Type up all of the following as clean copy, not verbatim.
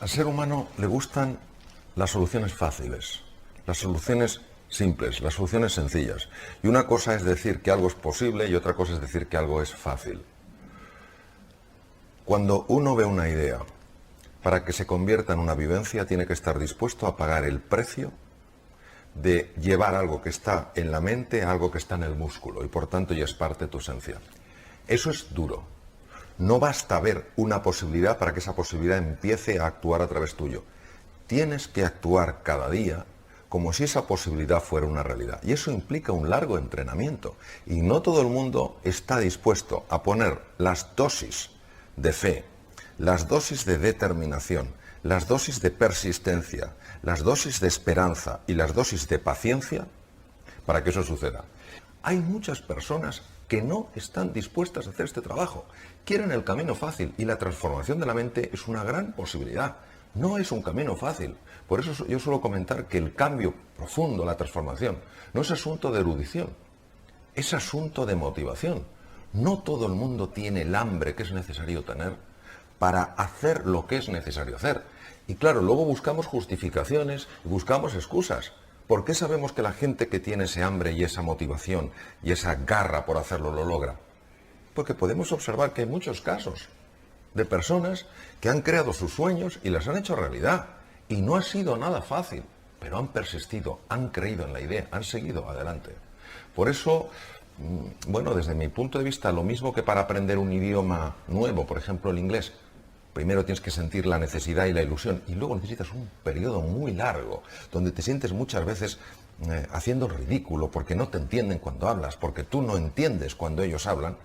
Al ser humano le gustan las soluciones fáciles, las soluciones simples, las soluciones sencillas. Y una cosa es decir que algo es posible y otra cosa es decir que algo es fácil. Cuando uno ve una idea, para que se convierta en una vivencia, tiene que estar dispuesto a pagar el precio de llevar algo que está en la mente a algo que está en el músculo y por tanto ya es parte de tu esencia. Eso es duro. No basta ver una posibilidad para que esa posibilidad empiece a actuar a través tuyo. Tienes que actuar cada día como si esa posibilidad fuera una realidad. Y eso implica un largo entrenamiento. Y no todo el mundo está dispuesto a poner las dosis de fe, las dosis de determinación, las dosis de persistencia, las dosis de esperanza y las dosis de paciencia para que eso suceda. Hay muchas personas que no están dispuestas a hacer este trabajo. Quieren el camino fácil y la transformación de la mente es una gran posibilidad. No es un camino fácil. Por eso yo suelo comentar que el cambio profundo, la transformación, no es asunto de erudición, es asunto de motivación. No todo el mundo tiene el hambre que es necesario tener para hacer lo que es necesario hacer. Y claro, luego buscamos justificaciones y buscamos excusas. ¿Por qué sabemos que la gente que tiene ese hambre y esa motivación y esa garra por hacerlo lo logra? Porque podemos observar que hay muchos casos de personas que han creado sus sueños y las han hecho realidad. Y no ha sido nada fácil, pero han persistido, han creído en la idea, han seguido adelante. Por eso, bueno, desde mi punto de vista, lo mismo que para aprender un idioma nuevo, por ejemplo el inglés, primero tienes que sentir la necesidad y la ilusión y luego necesitas un periodo muy largo donde te sientes muchas veces haciendo el ridículo porque no te entienden cuando hablas, porque tú no entiendes cuando ellos hablan.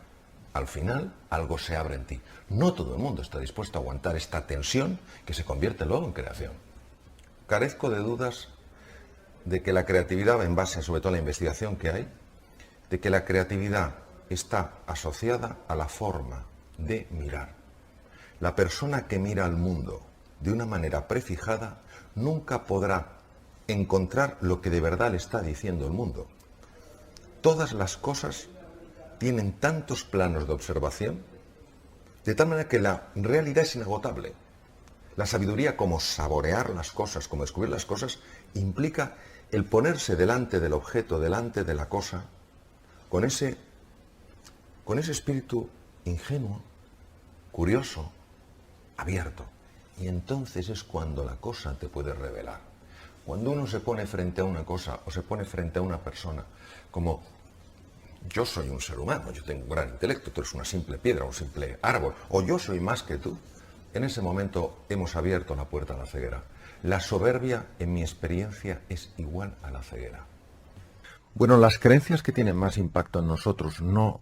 Al final algo se abre en ti. No todo el mundo está dispuesto a aguantar esta tensión que se convierte luego en creación. Carezco de dudas de que la creatividad, en base sobre todo a la investigación que hay, de que la creatividad está asociada a la forma de mirar. La persona que mira al mundo de una manera prefijada nunca podrá encontrar lo que de verdad le está diciendo el mundo. Todas las cosas tienen tantos planos de observación, de tal manera que la realidad es inagotable. La sabiduría, como saborear las cosas, como descubrir las cosas, implica el ponerse delante del objeto, delante de la cosa, con ese espíritu ingenuo, curioso, abierto. Y entonces es cuando la cosa te puede revelar. Cuando uno se pone frente a una cosa o se pone frente a una persona, como yo soy un ser humano, yo tengo un gran intelecto, tú eres una simple piedra, un simple árbol, o yo soy más que tú, en ese momento hemos abierto la puerta a la ceguera. La soberbia, en mi experiencia, es igual a la ceguera. Bueno, las creencias que tienen más impacto en nosotros no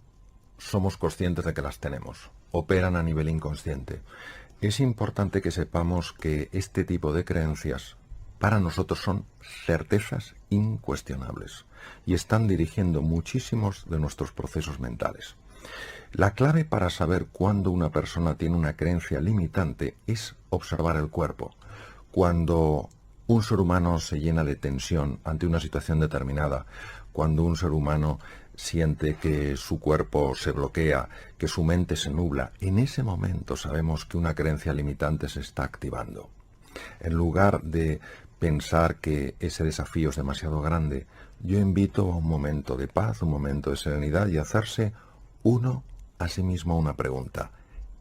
somos conscientes de que las tenemos, operan a nivel inconsciente. Es importante que sepamos que este tipo de creencias para nosotros son certezas incuestionables y están dirigiendo muchísimos de nuestros procesos mentales. La clave para saber cuándo una persona tiene una creencia limitante es observar el cuerpo. Cuando un ser humano se llena de tensión ante una situación determinada, cuando un ser humano siente que su cuerpo se bloquea, que su mente se nubla, en ese momento sabemos que una creencia limitante se está activando. En lugar de pensar que ese desafío es demasiado grande, yo invito a un momento de paz, un momento de serenidad y hacerse uno a sí mismo una pregunta.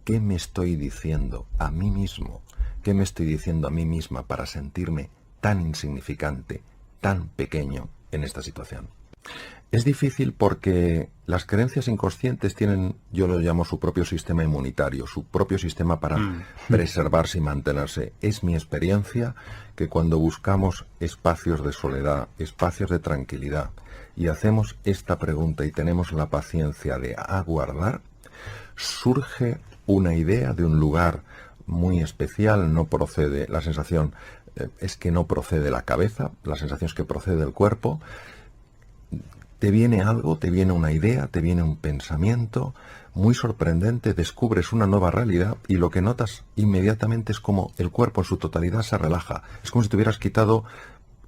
¿Qué me estoy diciendo a mí mismo? ¿Qué me estoy diciendo a mí misma para sentirme tan insignificante, tan pequeño en esta situación? Es difícil porque las creencias inconscientes tienen, yo lo llamo su propio sistema inmunitario, su propio sistema para preservarse y mantenerse. Es mi experiencia que cuando buscamos espacios de soledad, espacios de tranquilidad, y hacemos esta pregunta y tenemos la paciencia de aguardar, surge una idea de un lugar muy especial, no procede, la sensación es que no procede de la cabeza, la sensación es que procede del cuerpo. Te viene algo, te viene una idea, te viene un pensamiento muy sorprendente, descubres una nueva realidad y lo que notas inmediatamente es como el cuerpo en su totalidad se relaja. Es como si te hubieras quitado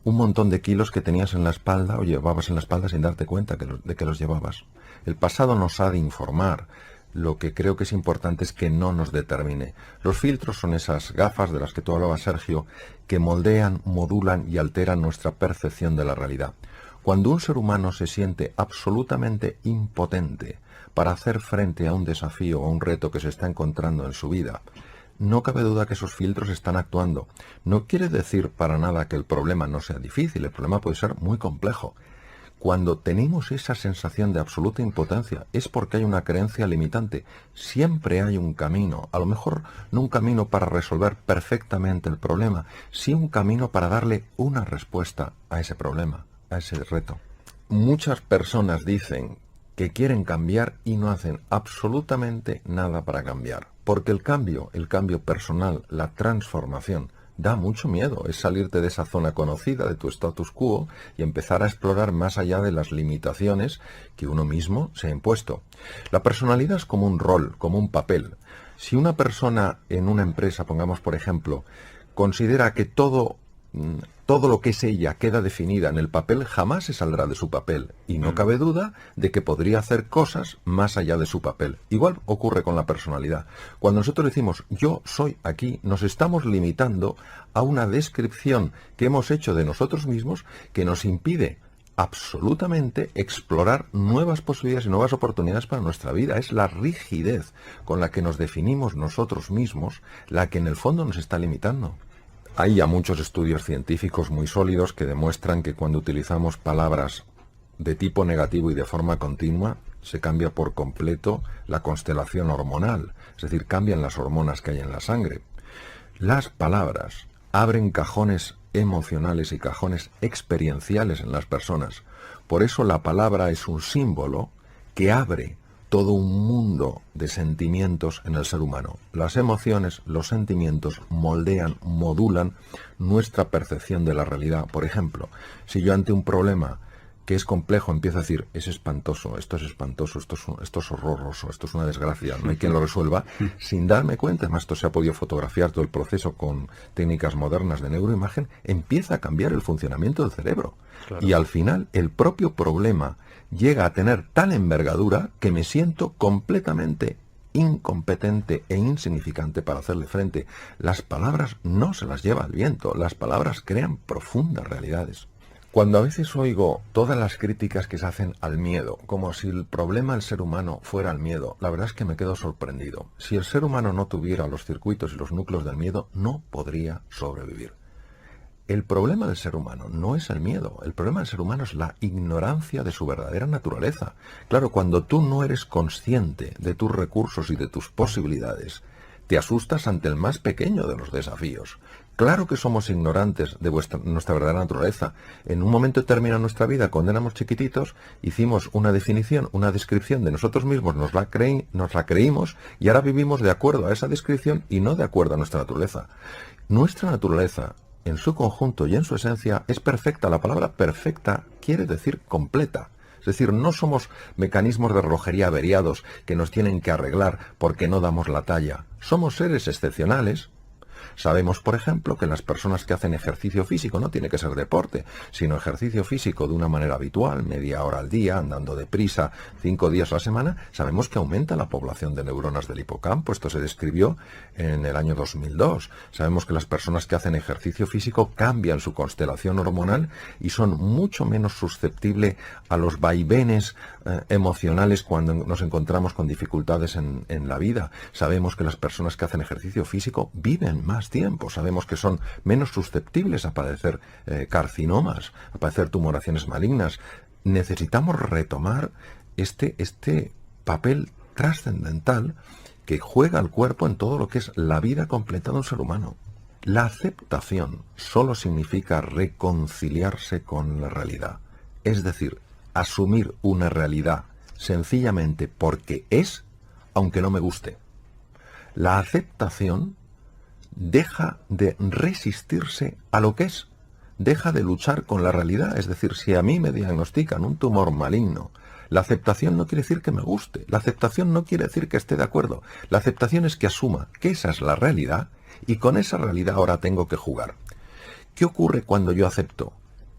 un montón de kilos que tenías en la espalda o llevabas en la espalda sin darte cuenta de que los llevabas. El pasado nos ha de informar lo que creo que es importante es que no nos determine. Los filtros son esas gafas de las que tú hablabas, Sergio, que moldean, modulan y alteran nuestra percepción de la realidad. Cuando un ser humano se siente absolutamente impotente para hacer frente a un desafío o a un reto que se está encontrando en su vida, no cabe duda que esos filtros están actuando. No quiere decir para nada que el problema no sea difícil, el problema puede ser muy complejo. Cuando tenemos esa sensación de absoluta impotencia es porque hay una creencia limitante. Siempre hay un camino, a lo mejor no un camino para resolver perfectamente el problema, sí un camino para darle una respuesta a ese problema, a ese reto. Muchas personas dicen que quieren cambiar y no hacen absolutamente nada para cambiar. Porque el cambio personal, la transformación, da mucho miedo. Es salirte de esa zona conocida, de tu status quo, y empezar a explorar más allá de las limitaciones que uno mismo se ha impuesto. La personalidad es como un rol, como un papel. Si una persona en una empresa, pongamos por ejemplo, considera que todo lo que es ella queda definida en el papel, jamás se saldrá de su papel. Y no cabe duda de que podría hacer cosas más allá de su papel. Igual ocurre con la personalidad. Cuando nosotros decimos yo soy aquí, nos estamos limitando a una descripción que hemos hecho de nosotros mismos que nos impide absolutamente explorar nuevas posibilidades y nuevas oportunidades para nuestra vida. Es la rigidez con la que nos definimos nosotros mismos la que en el fondo nos está limitando. Hay ya muchos estudios científicos muy sólidos que demuestran que cuando utilizamos palabras de tipo negativo y de forma continua, se cambia por completo la constelación hormonal, es decir, cambian las hormonas que hay en la sangre. Las palabras abren cajones emocionales y cajones experienciales en las personas. Por eso la palabra es un símbolo que abre todo un mundo de sentimientos en el ser humano. Las emociones, los sentimientos moldean, modulan nuestra percepción de la realidad. Por ejemplo, si yo ante un problema que es complejo empiezo a decir, es espantoso, esto es horroroso, esto es una desgracia, no hay quien lo resuelva, sin darme cuenta, además esto se ha podido fotografiar todo el proceso con técnicas modernas de neuroimagen, empieza a cambiar el funcionamiento del cerebro. Claro. Y al final el propio problema llega a tener tal envergadura que me siento completamente incompetente e insignificante para hacerle frente. Las palabras no se las lleva el viento, las palabras crean profundas realidades. Cuando a veces oigo todas las críticas que se hacen al miedo, como si el problema del ser humano fuera el miedo, la verdad es que me quedo sorprendido. Si el ser humano no tuviera los circuitos y los núcleos del miedo, no podría sobrevivir. El problema del ser humano no es el miedo, el problema del ser humano es la ignorancia de su verdadera naturaleza. Claro, cuando tú no eres consciente de tus recursos y de tus posibilidades, te asustas ante el más pequeño de los desafíos. Claro que somos ignorantes de nuestra verdadera naturaleza. En un momento determinado de nuestra vida, cuando éramos chiquititos, hicimos una definición, una descripción de nosotros mismos, nos la creímos y ahora vivimos de acuerdo a esa descripción y no de acuerdo a nuestra naturaleza. Nuestra naturaleza, en su conjunto y en su esencia, es perfecta. La palabra perfecta quiere decir completa. Es decir, no somos mecanismos de relojería averiados que nos tienen que arreglar porque no damos la talla. Somos seres excepcionales. Sabemos, por ejemplo, que las personas que hacen ejercicio físico, no tiene que ser deporte, sino ejercicio físico de una manera habitual, media hora al día, andando deprisa, 5 días a la semana, sabemos que aumenta la población de neuronas del hipocampo. Esto se describió en el año 2002. Sabemos que las personas que hacen ejercicio físico cambian su constelación hormonal y son mucho menos susceptibles a los vaivenes emocionales cuando nos encontramos con dificultades en la vida. Sabemos que las personas que hacen ejercicio físico viven más tiempo. Sabemos que son menos susceptibles a padecer carcinomas, a padecer tumoraciones malignas. Necesitamos retomar este papel trascendental que juega el cuerpo en todo lo que es la vida completa de un ser humano. La aceptación solo significa reconciliarse con la realidad. Es decir, asumir una realidad sencillamente porque es, aunque no me guste. La aceptación deja de resistirse a lo que es, deja de luchar con la realidad. Es decir, si a mí me diagnostican un tumor maligno, la aceptación no quiere decir que me guste, la aceptación no quiere decir que esté de acuerdo, la aceptación es que asuma que esa es la realidad y con esa realidad ahora tengo que jugar. ¿Qué ocurre cuando yo acepto?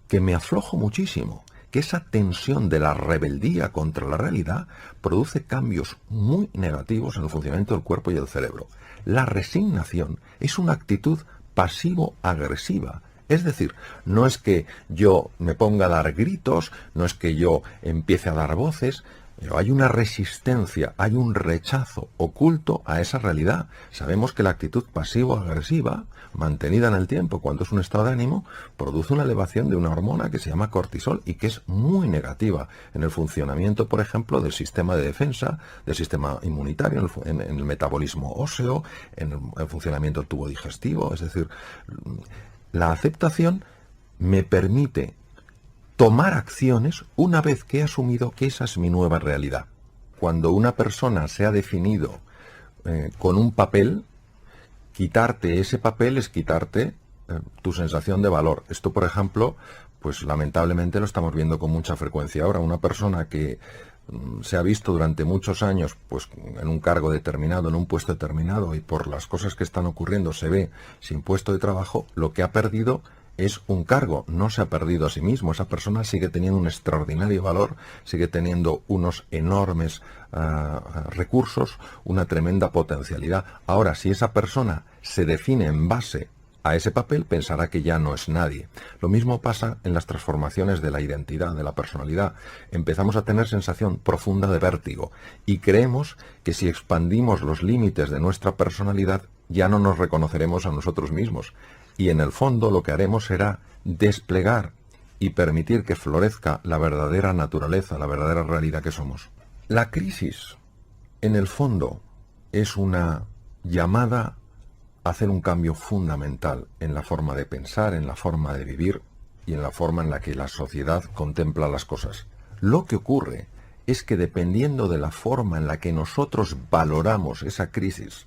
Que me aflojo muchísimo, que esa tensión de la rebeldía contra la realidad produce cambios muy negativos en el funcionamiento del cuerpo y del cerebro. La resignación es una actitud pasivo-agresiva. Es decir, no es que yo me ponga a dar gritos, no es que yo empiece a dar voces, pero hay una resistencia, hay un rechazo oculto a esa realidad. Sabemos que la actitud pasivo-agresiva, mantenida en el tiempo, cuando es un estado de ánimo, produce una elevación de una hormona que se llama cortisol y que es muy negativa en el funcionamiento, por ejemplo, del sistema de defensa, del sistema inmunitario, en el metabolismo óseo, en el funcionamiento del tubo digestivo. Es decir, la aceptación me permite tomar acciones una vez que he asumido que esa es mi nueva realidad. Cuando una persona se ha definido con un papel, quitarte ese papel es quitarte tu sensación de valor. Esto, por ejemplo, pues lamentablemente lo estamos viendo con mucha frecuencia ahora. Una persona que se ha visto durante muchos años pues en un cargo determinado, en un puesto determinado, y por las cosas que están ocurriendo se ve sin puesto de trabajo, lo que ha perdido es un cargo, no se ha perdido a sí mismo. Esa persona sigue teniendo un extraordinario valor, sigue teniendo unos enormes recursos, una tremenda potencialidad. Ahora, si esa persona se define en base a ese papel, pensará que ya no es nadie. Lo mismo pasa en las transformaciones de la identidad, de la personalidad. Empezamos a tener sensación profunda de vértigo y creemos que si expandimos los límites de nuestra personalidad ya no nos reconoceremos a nosotros mismos. Y en el fondo lo que haremos será desplegar y permitir que florezca la verdadera naturaleza, la verdadera realidad que somos. La crisis, en el fondo, es una llamada a hacer un cambio fundamental en la forma de pensar, en la forma de vivir y en la forma en la que la sociedad contempla las cosas. Lo que ocurre es que dependiendo de la forma en la que nosotros valoramos esa crisis,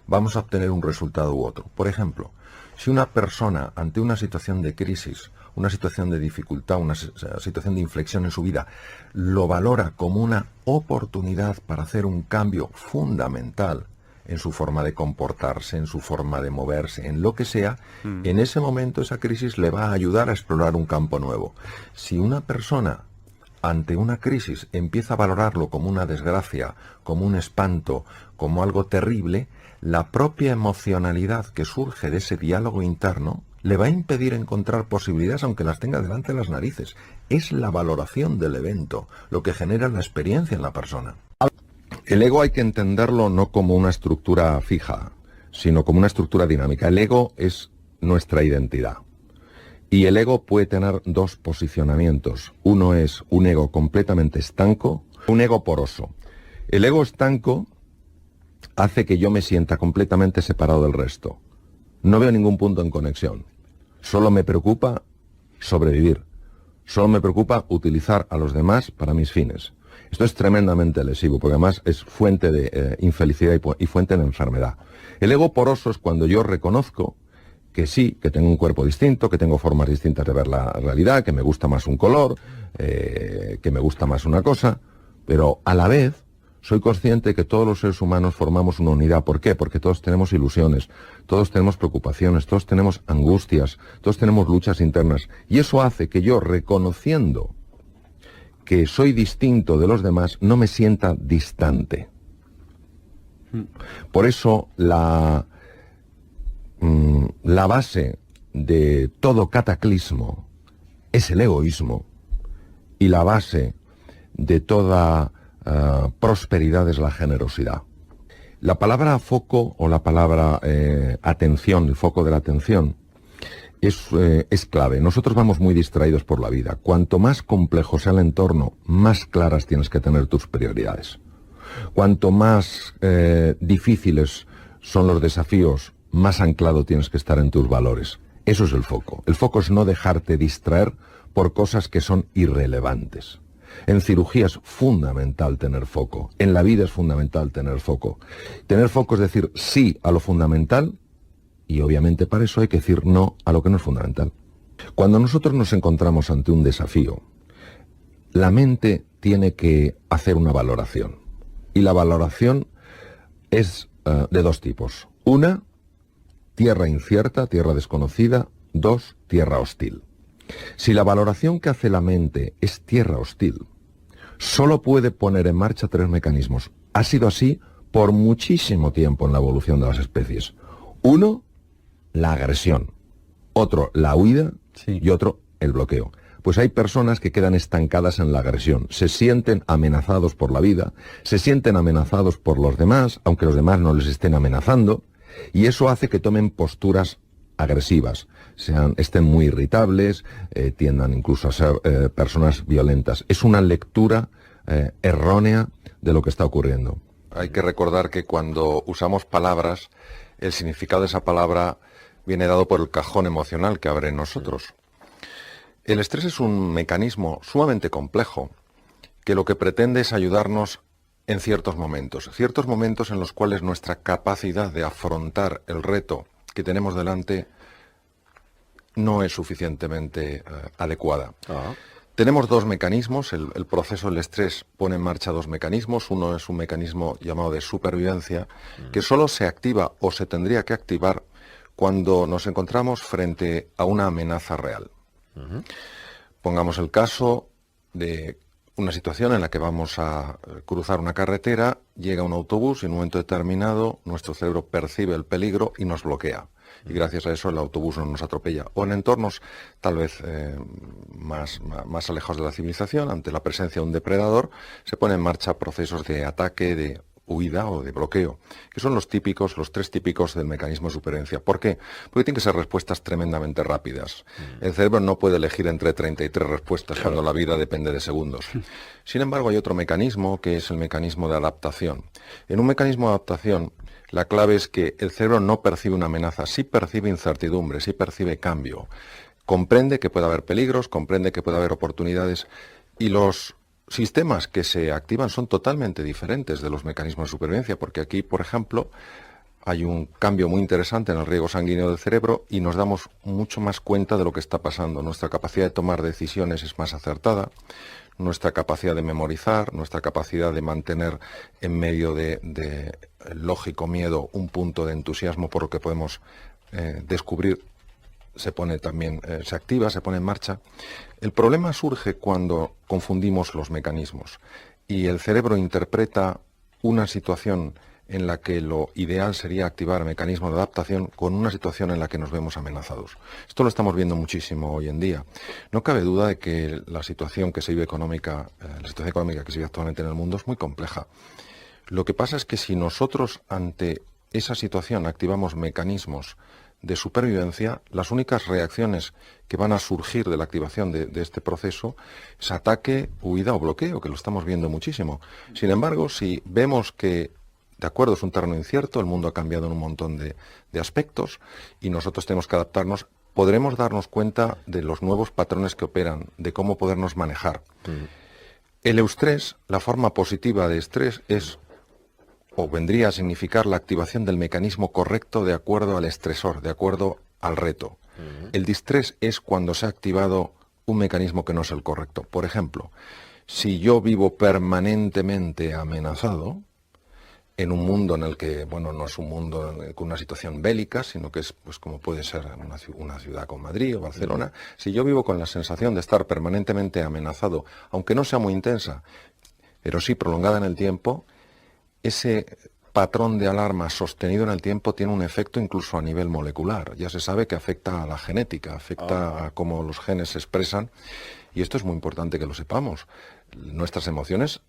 vamos a obtener un resultado u otro. Por ejemplo, si una persona ante una situación de crisis, una situación de dificultad, una situación de inflexión en su vida, lo valora como una oportunidad para hacer un cambio fundamental en su forma de comportarse, en su forma de moverse, en lo que sea, en ese momento esa crisis le va a ayudar a explorar un campo nuevo. Si una persona ante una crisis empieza a valorarlo como una desgracia, como un espanto, como algo terrible, la propia emocionalidad que surge de ese diálogo interno le va a impedir encontrar posibilidades aunque las tenga delante de las narices. Es la valoración del evento lo que genera la experiencia en la persona. El ego hay que entenderlo no como una estructura fija, sino como una estructura dinámica. El ego es nuestra identidad. Y el ego puede tener dos posicionamientos. Uno es un ego completamente estanco, un ego poroso. El ego estanco hace que yo me sienta completamente separado del resto. No veo ningún punto en conexión. Solo me preocupa sobrevivir. Solo me preocupa utilizar a los demás para mis fines. Esto es tremendamente lesivo, porque además es fuente de infelicidad y fuente de enfermedad. El ego poroso es cuando yo reconozco que sí, que tengo un cuerpo distinto, que tengo formas distintas de ver la realidad, que me gusta más un color, que me gusta más una cosa, pero a la vez soy consciente que todos los seres humanos formamos una unidad. ¿Por qué? Porque todos tenemos ilusiones, todos tenemos preocupaciones, todos tenemos angustias, todos tenemos luchas internas. Y eso hace que yo, reconociendo que soy distinto de los demás, no me sienta distante. Por eso la base de todo cataclismo es el egoísmo y la base de toda prosperidad es la generosidad. La palabra foco o la palabra atención, el foco de la atención, es clave. Nosotros vamos muy distraídos por la vida. Cuanto más complejo sea el entorno, más claras tienes que tener tus prioridades. Cuanto más difíciles son los desafíos, más anclado tienes que estar en tus valores. Eso es el foco. El foco es no dejarte distraer por cosas que son irrelevantes. En cirugía es fundamental tener foco. En la vida es fundamental tener foco. Tener foco es decir sí a lo fundamental y obviamente para eso hay que decir no a lo que no es fundamental. Cuando nosotros nos encontramos ante un desafío, la mente tiene que hacer una valoración. Y la valoración es de dos tipos. Una, tierra incierta, tierra desconocida. Dos, tierra hostil. Si la valoración que hace la mente es tierra hostil, solo puede poner en marcha 3 mecanismos. Ha sido así por muchísimo tiempo en la evolución de las especies. Uno, la agresión. Otro, la huida. Sí. Y otro, el bloqueo. Pues hay personas que quedan estancadas en la agresión. Se sienten amenazados por la vida, se sienten amenazados por los demás, aunque los demás no les estén amenazando, y eso hace que tomen posturas agresivas, estén muy irritables, tiendan incluso a ser personas violentas. Es una lectura errónea de lo que está ocurriendo. Hay que recordar que cuando usamos palabras, el significado de esa palabra viene dado por el cajón emocional que abre en nosotros. El estrés es un mecanismo sumamente complejo que lo que pretende es ayudarnos en ciertos momentos en los cuales nuestra capacidad de afrontar el reto que tenemos delante no es suficientemente adecuada. Tenemos 2 mecanismos, el proceso del estrés pone en marcha 2 mecanismos, uno es un mecanismo llamado de supervivencia, que solo se activa o se tendría que activar cuando nos encontramos frente a una amenaza real. Pongamos el caso de una situación en la que vamos a cruzar una carretera, llega un autobús y en un momento determinado nuestro cerebro percibe el peligro y nos bloquea. Y gracias a eso el autobús no nos atropella. O en entornos tal vez más alejados de la civilización, ante la presencia de un depredador, se ponen en marcha procesos de ataque, de huida o de bloqueo, que son los 3 típicos del mecanismo de supervivencia. ¿Por qué? Porque tienen que ser respuestas tremendamente rápidas. El cerebro no puede elegir entre 33 respuestas cuando la vida depende de segundos. Sin embargo, hay otro mecanismo que es el mecanismo de adaptación. En un mecanismo de adaptación, la clave es que el cerebro no percibe una amenaza, sí percibe incertidumbre, sí percibe cambio. Comprende que puede haber peligros, comprende que puede haber oportunidades y los sistemas que se activan son totalmente diferentes de los mecanismos de supervivencia, porque aquí, por ejemplo, hay un cambio muy interesante en el riego sanguíneo del cerebro y nos damos mucho más cuenta de lo que está pasando. Nuestra capacidad de tomar decisiones es más acertada, nuestra capacidad de memorizar, nuestra capacidad de mantener en medio de lógico miedo un punto de entusiasmo por lo que podemos descubrir, se activa, se pone en marcha. El problema surge cuando confundimos los mecanismos y el cerebro interpreta una situación en la que lo ideal sería activar mecanismos de adaptación con una situación en la que nos vemos amenazados. Esto lo estamos viendo muchísimo hoy en día. No cabe duda de que la situación que se vive económica que se vive actualmente en el mundo es muy compleja. Lo que pasa es que si nosotros ante esa situación activamos mecanismos de supervivencia, las únicas reacciones que van a surgir de la activación de este proceso es ataque, huida o bloqueo, que lo estamos viendo muchísimo. Sin embargo, si vemos que, de acuerdo, es un terreno incierto, el mundo ha cambiado en un montón de aspectos y nosotros tenemos que adaptarnos, podremos darnos cuenta de los nuevos patrones que operan, de cómo podernos manejar. El eustrés, la forma positiva de estrés es o vendría a significar la activación del mecanismo correcto de acuerdo al estresor, de acuerdo al reto. El distrés es cuando se ha activado un mecanismo que no es el correcto. Por ejemplo, si yo vivo permanentemente amenazado, en un mundo en el que, bueno, no es un mundo con una situación bélica, sino que es, pues como puede ser una ciudad como Madrid o Barcelona, si yo vivo con la sensación de estar permanentemente amenazado, aunque no sea muy intensa, pero sí prolongada en el tiempo, ese patrón de alarma sostenido en el tiempo tiene un efecto incluso a nivel molecular. Ya se sabe que afecta a la genética, afecta a cómo los genes se expresan, y esto es muy importante que lo sepamos. Nuestras emociones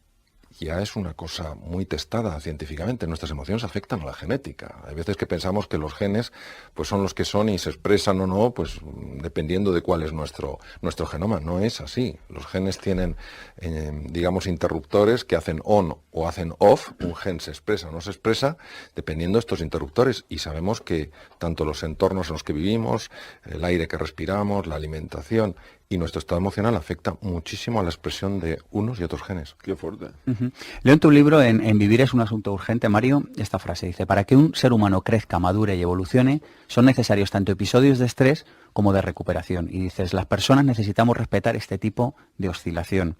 ya es una cosa muy testada científicamente. Nuestras emociones afectan a la genética. Hay veces que pensamos que los genes pues son los que son y se expresan o no, pues dependiendo de cuál es nuestro genoma. No es así. Los genes tienen, digamos, interruptores que hacen on o hacen off. Un gen se expresa o no se expresa dependiendo de estos interruptores. Y sabemos que tanto los entornos en los que vivimos, el aire que respiramos, la alimentación y nuestro estado emocional afecta muchísimo a la expresión de unos y otros genes. Qué fuerte. Leo en tu libro, en Vivir es un asunto urgente, Mario, esta frase dice: para que un ser humano crezca, madure y evolucione, son necesarios tanto episodios de estrés como de recuperación. Y dices, las personas necesitamos respetar este tipo de oscilación.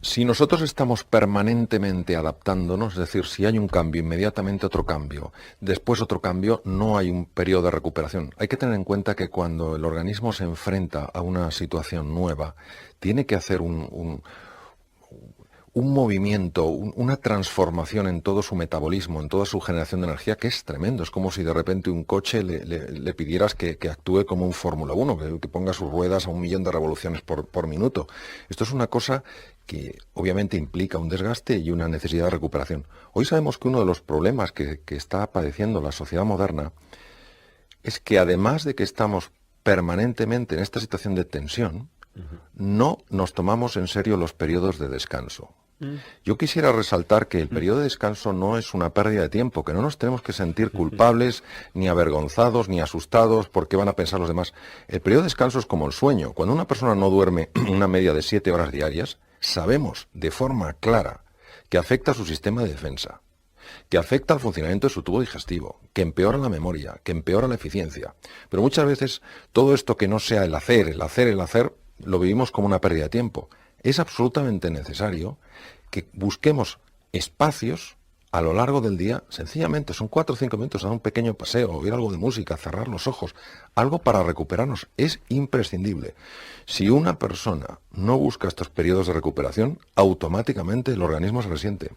Si nosotros estamos permanentemente adaptándonos, es decir, si hay un cambio, inmediatamente otro cambio, después otro cambio, no hay un periodo de recuperación. Hay que tener en cuenta que cuando el organismo se enfrenta a una situación nueva, tiene que hacer un movimiento, una transformación en todo su metabolismo, en toda su generación de energía, que es tremendo. Es como si de repente un coche le pidieras que actúe como un Fórmula 1, que ponga sus ruedas a 1.000.000 de revoluciones por minuto. Esto es una cosa que obviamente implica un desgaste y una necesidad de recuperación. Hoy sabemos que uno de los problemas que está padeciendo la sociedad moderna es que además de que estamos permanentemente en esta situación de tensión, no nos tomamos en serio los periodos de descanso. Yo quisiera resaltar que el periodo de descanso no es una pérdida de tiempo, que no nos tenemos que sentir culpables, ni avergonzados, ni asustados por qué van a pensar los demás. El periodo de descanso es como el sueño. Cuando una persona no duerme una media de 7 horas diarias, sabemos de forma clara que afecta a su sistema de defensa, que afecta al funcionamiento de su tubo digestivo, que empeora la memoria, que empeora la eficiencia. Pero muchas veces todo esto que no sea el hacer, lo vivimos como una pérdida de tiempo. Es absolutamente necesario que busquemos espacios a lo largo del día, sencillamente, son 4 o 5 minutos, dar un pequeño paseo, oír algo de música, cerrar los ojos, algo para recuperarnos, es imprescindible. Si una persona no busca estos periodos de recuperación, automáticamente el organismo se resiente.